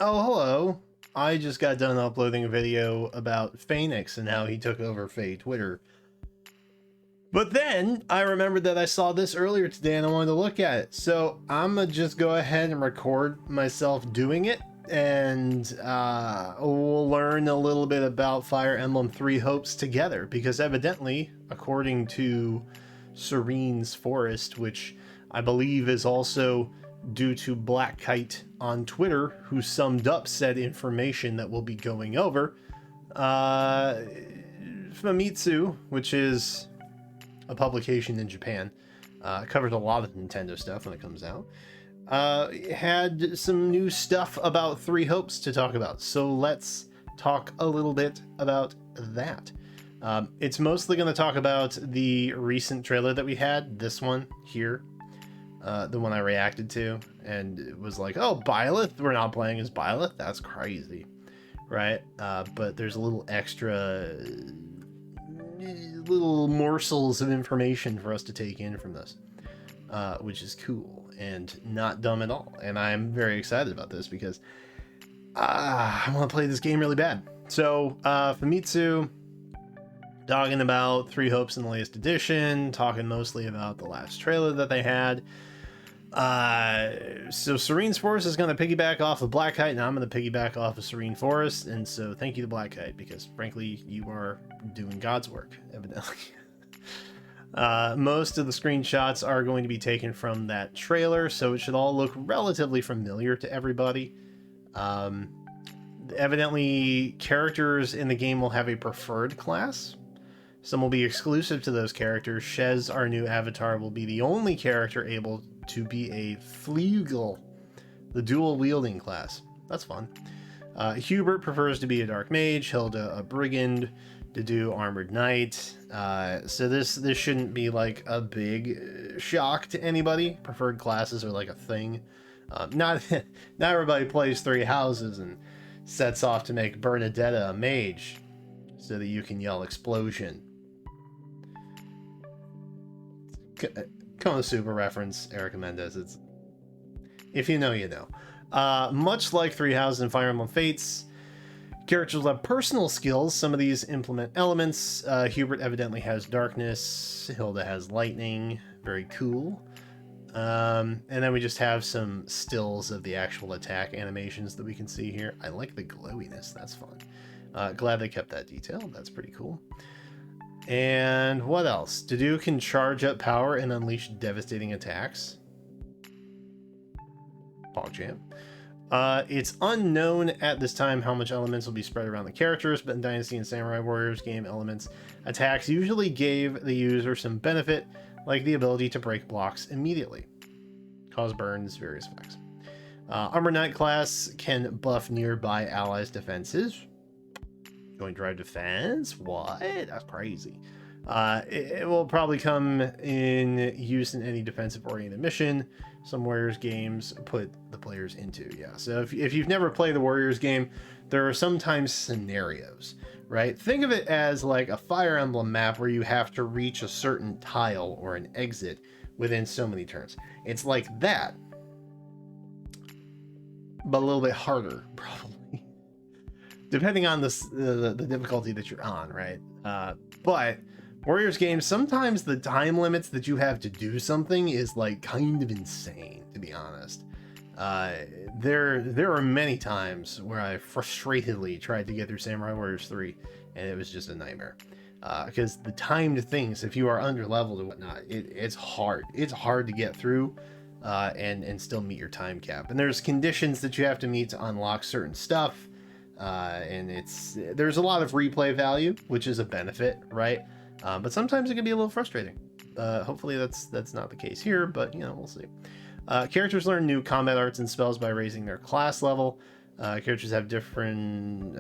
Oh, hello. I just got done uploading a video about Phoenix and how he took over Faye Twitter. But then I remembered that I saw this earlier today and I wanted to look at it. So I'm gonna just go ahead and record myself doing it, and we'll learn a little bit about Fire Emblem Three Hopes together, because evidently, according to Serene's Forest, which I believe is also due to Black Kite on Twitter, who summed up said information that we'll be going over, Famitsu, which is a publication in Japan, covers a lot of Nintendo stuff when it comes out, had some new stuff about Three Hopes to talk about. So let's talk a little bit about that. It's mostly going to talk about the recent trailer that we had, this one here, the one I reacted to, and it was like, oh, Byleth, we're not playing as Byleth? That's crazy, right? But there's a little extra little morsels of information for us to take in from this, which is cool and not dumb at all. And I'm very excited about this because I want to play this game really bad. So Famitsu talking about Three Hopes in the latest edition, talking mostly about the last trailer that they had. So Serene's Forest is going to piggyback off of Black Kite, and I'm going to piggyback off of Serene Forest. And so thank you to Black Kite, because frankly, you are doing God's work, evidently. Most of the screenshots are going to be taken from that trailer, so it should all look relatively familiar to everybody. Evidently, characters in the game will have a preferred class. Some will be exclusive to those characters. Shez, our new avatar, will be the only character able to be a Fliegel, the dual-wielding class. That's fun. Hubert prefers to be a Dark Mage, Hilda a Brigand, Dedu Armored Knight. So this shouldn't be like a big shock to anybody. Preferred classes are like a thing. Not everybody plays Three Houses and sets off to make Bernadetta a mage so that you can yell explosion. Konosuba reference, Erica Mendez. It's, if you know, you know. Much like Three Houses and Fire Emblem Fates, characters will have personal skills. Some of these implement elements. Hubert evidently has darkness. Hilda has lightning. Very cool. And then we just have some stills of the actual attack animations that we can see here. I like the glowiness. That's fun. Glad they kept that detail. That's pretty cool. And what else? Dedu can charge up power and unleash devastating attacks. PogChamp. It's unknown at this time how much elements will be spread around the characters, but in Dynasty and Samurai Warriors game, elements attacks usually gave the user some benefit, like the ability to break blocks immediately, cause burns, various effects. Armor Knight class can buff nearby allies' defenses. Joint drive defense? What? That's crazy. It will probably come in use in any defensive-oriented mission. Some Warriors games put the players into, yeah. So if you've never played the Warriors game, there are sometimes scenarios, right? Think of it as like a Fire Emblem map where you have to reach a certain tile or an exit within so many turns. It's like that, but a little bit harder, probably. Depending on the difficulty that you're on, right? But Warriors games, sometimes the time limits that you have to do something is like kind of insane, to be honest. There are many times where I frustratedly tried to get through Samurai Warriors 3, and it was just a nightmare. Because the timed things, if you are under leveled and whatnot, it's hard. It's hard to get through and still meet your time cap. And there's conditions that you have to meet to unlock certain stuff. And there's a lot of replay value, which is a benefit, right? But sometimes it can be a little frustrating. Hopefully that's not the case here, but we'll see. Characters learn new combat arts and spells by raising their class level. Characters have different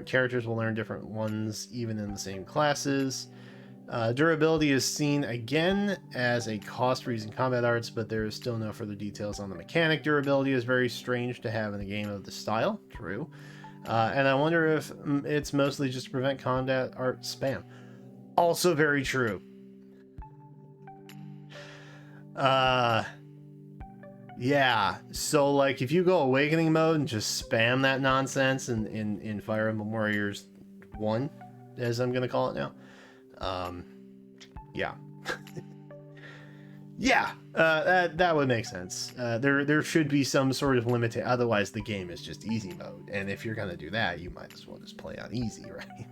characters will learn different ones even in the same classes. Durability is seen again as a cost for using combat arts, but there is still no further details on the mechanic. Durability is very strange to have in a game of this style. True. And I wonder if it's mostly just to prevent combat art spam. Also very true. Yeah, so like if you go awakening mode and just spam that nonsense in Fire Emblem Warriors 1, as I'm gonna call it now, yeah. Yeah, that would make sense. There should be some sort of limit. Otherwise, the game is just easy mode, and if you're gonna do that, you might as well just play on easy, right?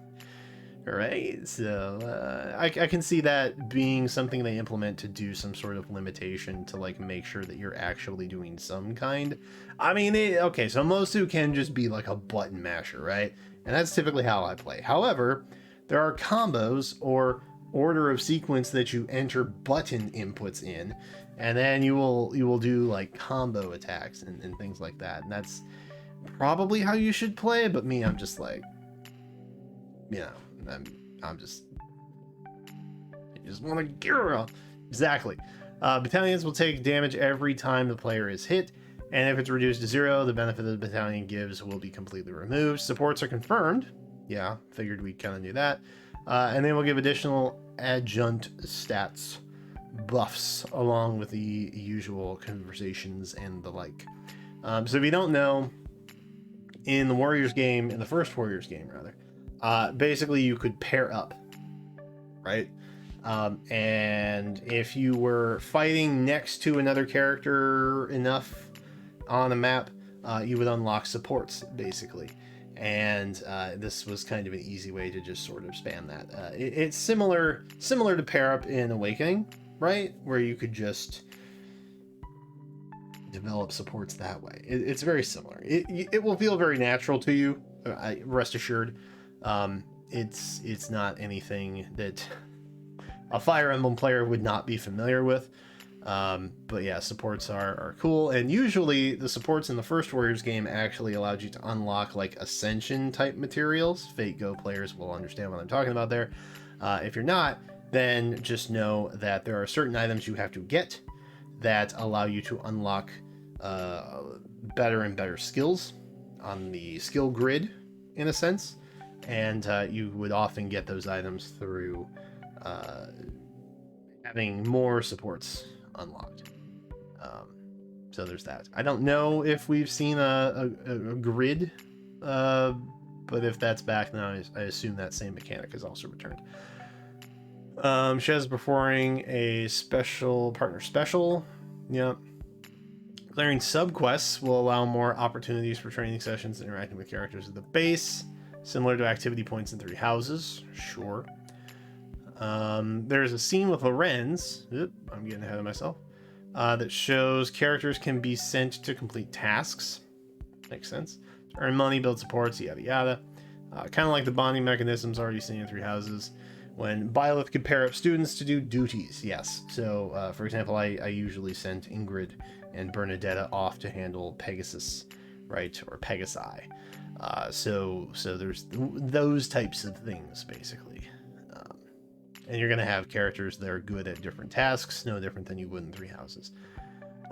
Right. So I can see that being something they implement to do some sort of limitation to like make sure that you're actually doing some kind. I mean, okay, so Mosu can just be like a button masher, right? And that's typically how I play. However, there are combos or order of sequence that you enter button inputs in, and then you will do like combo attacks and things like that. And that's probably how you should play. But me, I'm just like, you know, I'm just you just want to gear exactly. Battalions will take damage every time the player is hit, and if it's reduced to 0, the benefit the battalion gives will be completely removed. Supports are confirmed. Yeah, figured we kind of knew that. And they will give additional adjunct stats buffs along with the usual conversations and the like. So if you don't know, in the Warriors game, in the first Warriors game rather, basically you could pair up, right? And if you were fighting next to another character enough on a map, you would unlock supports basically. And this was kind of an easy way to just sort of spam that. It's similar to pair up in Awakening, right? Where you could just develop supports that way. It's very similar. It will feel very natural to you. Rest assured. It's not anything that a Fire Emblem player would not be familiar with. But yeah, supports are cool, and usually the supports in the first Warriors game actually allowed you to unlock like Ascension type materials. Fate Go players will understand what I'm talking about there. If you're not, then just know that there are certain items you have to get that allow you to unlock better and better skills on the skill grid, in a sense, and you would often get those items through having more supports unlocked. So there's that. I don't know if we've seen a grid, but if that's back now, I assume that same mechanic is also returned. Shez performing a special partner special. Yep. Clearing subquests will allow more opportunities for training sessions interacting with characters at the base, similar to activity points in 3 houses. Sure. There's a scene with Lorenz. I'm getting ahead of myself. That shows characters can be sent to complete tasks. Makes sense. Earn money, build supports, yada yada. Kind of like the bonding mechanisms already seen in 3 houses. When Byleth could pair up students to do duties, yes. So, for example, I usually sent Ingrid and Bernadetta off to handle Pegasus, right, or Pegasi. So there's those types of things, basically. And you're going to have characters that are good at different tasks, no different than you would in 3 houses.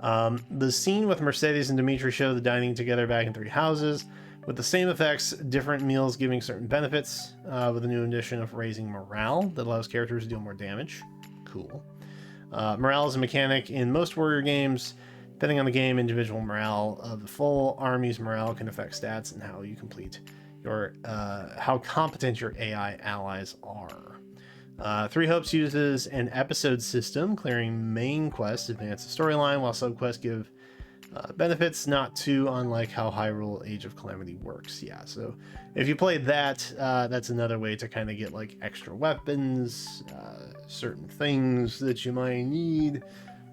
The scene with Mercedes and Dimitri show the dining together back in 3 houses. With the same effects, different meals giving certain benefits, with a new addition of raising morale that allows characters to deal more damage. Cool. Morale is a mechanic in most warrior games. Depending on the game, individual morale of the full army's morale can affect stats and how you complete your, how competent your AI allies are. 3 Hopes uses an episode system, clearing main quests advance the storyline, while subquests give benefits, not too unlike how Hyrule Age of Calamity works. Yeah, so if you played that, that's another way to kind of get like extra weapons, certain things that you might need.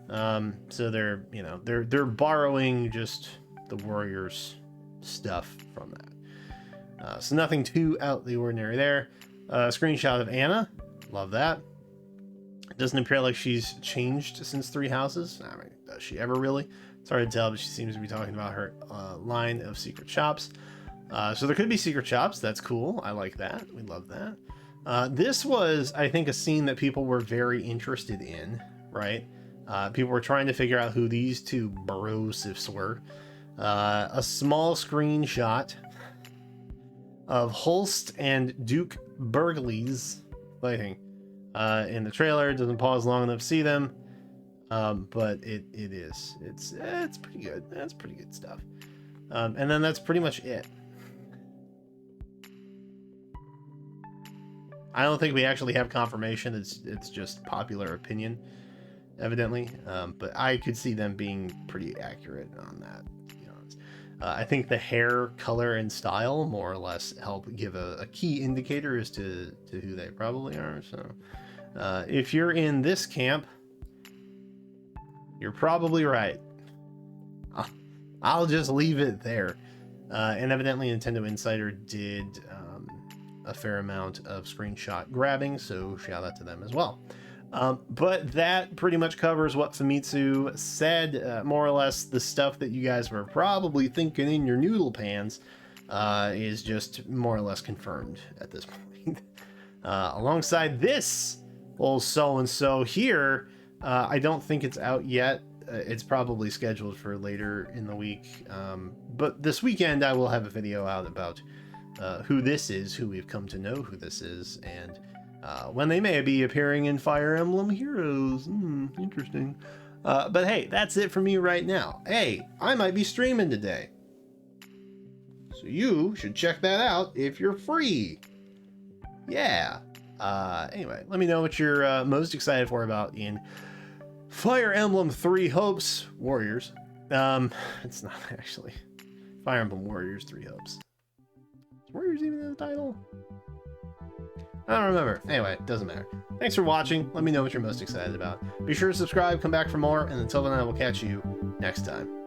So they're borrowing just the warriors stuff from that. So nothing too out of the ordinary there. Screenshot of Anna. Love that. It doesn't appear like she's changed since 3 houses. I mean, does she ever really? It's hard to tell, but she seems to be talking about her line of secret shops. So there could be secret shops. That's cool. I like that. We love that. This was, I think, a scene that people were very interested in, right? People were trying to figure out who these 2 Barosifs were. A small screenshot of Holst and Duke Burgleys fighting. In the trailer, it doesn't pause long enough to see them. But it's pretty good. That's pretty good stuff. And then that's pretty much it. I don't think we actually have confirmation. It's just popular opinion, evidently. But I could see them being pretty accurate on that, to be honest. I think the hair color and style more or less help give a key indicator as to who they probably are. So if you're in this camp, you're probably right. I'll just leave it there. And evidently Nintendo Insider did a fair amount of screenshot grabbing, so shout out to them as well. But that pretty much covers what Famitsu said. More or less the stuff that you guys were probably thinking in your noodle pans is just more or less confirmed at this point. Alongside this old so-and-so here, I don't think it's out yet. It's probably scheduled for later in the week. But this weekend I will have a video out about who this is, who we've come to know who this is, and when they may be appearing in Fire Emblem Heroes. Interesting. But hey, that's it for me right now. Hey, I might be streaming today, so you should check that out if you're free. Yeah. Anyway, let me know what you're most excited for about in Fire Emblem 3 Hopes Warriors. It's not actually Fire Emblem Warriors 3 Hopes. Is Warriors even in the title? I don't remember. Anyway, doesn't matter. Thanks for watching. Let me know what you're most excited about. Be sure to subscribe, come back for more, and until then I will catch you next time.